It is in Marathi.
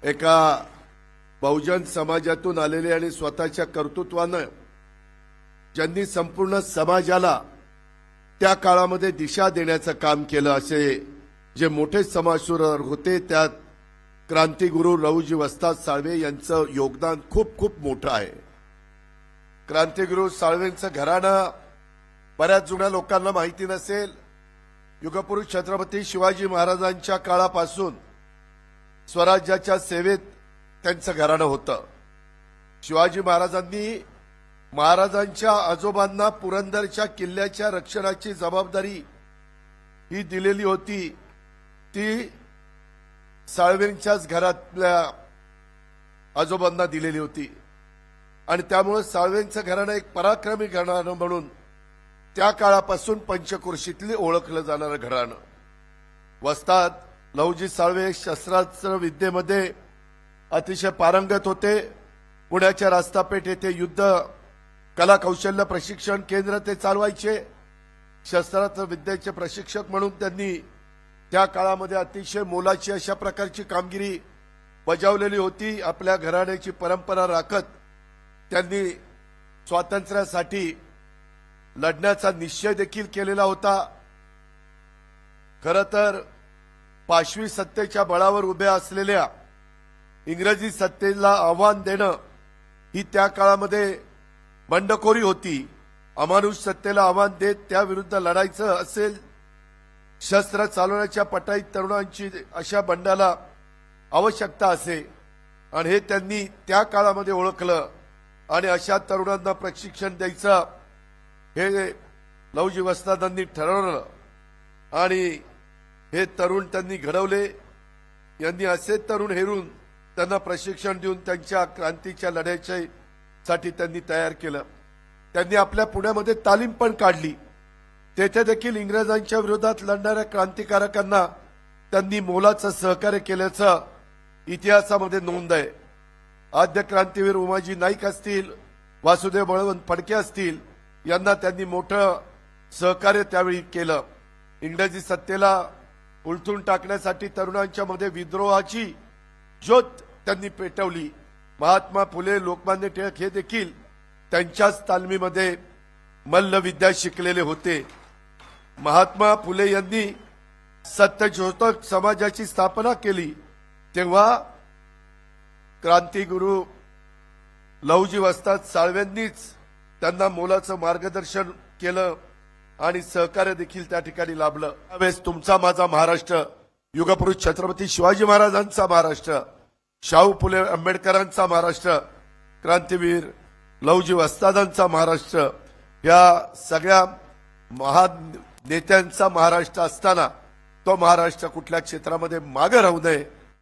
एका बहुजन समाजातून आलेले आणि स्वतःच्या कर्तृत्वाने ज्यांनी संपूर्ण समाजाला त्या काळामध्ये दिशा देण्याचं काम केलं, असे जे मोठे समाजसुधारक होते त्यात क्रांतिगुरू लहुजी वस्ताद साळवे यांचं योगदान खूप खूप मोठं आहे। क्रांतिगुरू साळवेंचं घराणं बऱ्याच जुन्या लोकांना माहिती नसेल। युगपुरुष छत्रपती शिवाजी महाराजांच्या काळापासून स्वराज्याच्या सेवेत त्यांचं घराणं होतं। शिवाजी महाराजांनी महाराजांच्या आजोबांना पुरंदरच्या किल्ल्याच्या रक्षणाची जबाबदारी ही दिलेली होती, ती साळवेंच्याच घरातल्या आजोबांना दिलेली होती आणि त्यामुळे साळवेंचं घराणं एक पराक्रमी घराणं म्हणून त्या काळापासून पंचक्रोशीतले ओळखलं जाणारं घराणं। वस्ताद लहुजी साळवे शस्त्रास्त्र विद्येमध्ये अतिशय पारंगत होते। पुण्याच्या रास्तापेठ येथे युद्ध कला कौशल्य प्रशिक्षण केंद्र ते चालवायचे। शस्त्रास्त्र विद्येचे प्रशिक्षक म्हणून त्यांनी त्या काळामध्ये अतिशय मोलाची अशा प्रकारची कामगिरी बजावलेली होती। आपल्या घराण्याची परंपरा राखत त्यांनी स्वातंत्र्यासाठी लढण्याचा निश्चय देखील केलेला होता। खरं तर पाशवी सत्तेच्या बळावर उभ्या असलेल्या इंग्रजी सत्तेला आव्हान देणं ही त्या काळामध्ये बंडखोरी होती। अमानुष सत्तेला आव्हान देत त्याविरुद्ध लढायचं असेल, शस्त्र चालवण्याच्या पटाईत तरुणांची अशा बंडाला आवश्यकता असे आणि हे त्यांनी त्या काळामध्ये ओळखलं आणि अशा तरुणांना प्रशिक्षण द्यायचं हे लहुजी वस्तादांनी ठरवलं आणि हे तरुण त्यांनी घडवले। यांनी असे तरुण हेरून त्यांना प्रशिक्षण देऊन त्यांच्या क्रांतीच्या लढ्यासाठी त्यांनी तयार केलं। त्यांनी आपल्या पुण्यामध्ये तालीम पण काढली। तेथे देखील इंग्रजांच्या विरोधात लढणाऱ्या क्रांतिकारकांना त्यांनी मोलाचं सहकार्य केल्याचं इतिहासामध्ये नोंद आहे। आद्य क्रांतीवीर उमाजी नाईक असतील, वासुदेव बळवंत फडके असतील, यांना त्यांनी मोठं सहकार्य त्यावेळी केलं। इंग्रजी सत्तेला उलथून टाकण्यासाठी तरुणांच्या मध्ये विद्रोहाची ज्योत त्यांनी पेटवली। महात्मा फुले, लोकमान्य टिळक हे देखील त्यांच्याच तालमीमध्ये मल्लविद्या शिकलेले होते। महात्मा फुले यांनी सत्यशोधक समाजाची स्थापना केली तेव्हा क्रांतिगुरू लहुजी वस्ताद साळवेंनीच त्यांना मोलाचं मार्गदर्शन केलं आणि सहकार्य देखील त्या ठिकाणी लाभलं। त्यावेळेस तुमचा माझा महाराष्ट्र, युगपुरुष छत्रपती शिवाजी महाराजांचा महाराष्ट्र, शाहू फुले आंबेडकरांचा महाराष्ट्र, क्रांतीवीर लहुजी वस्तादांचा महाराष्ट्र, या सगळ्या महान नेत्यांचा महाराष्ट्र असताना तो महाराष्ट्र कुठल्या क्षेत्रामध्ये मागे राहू नये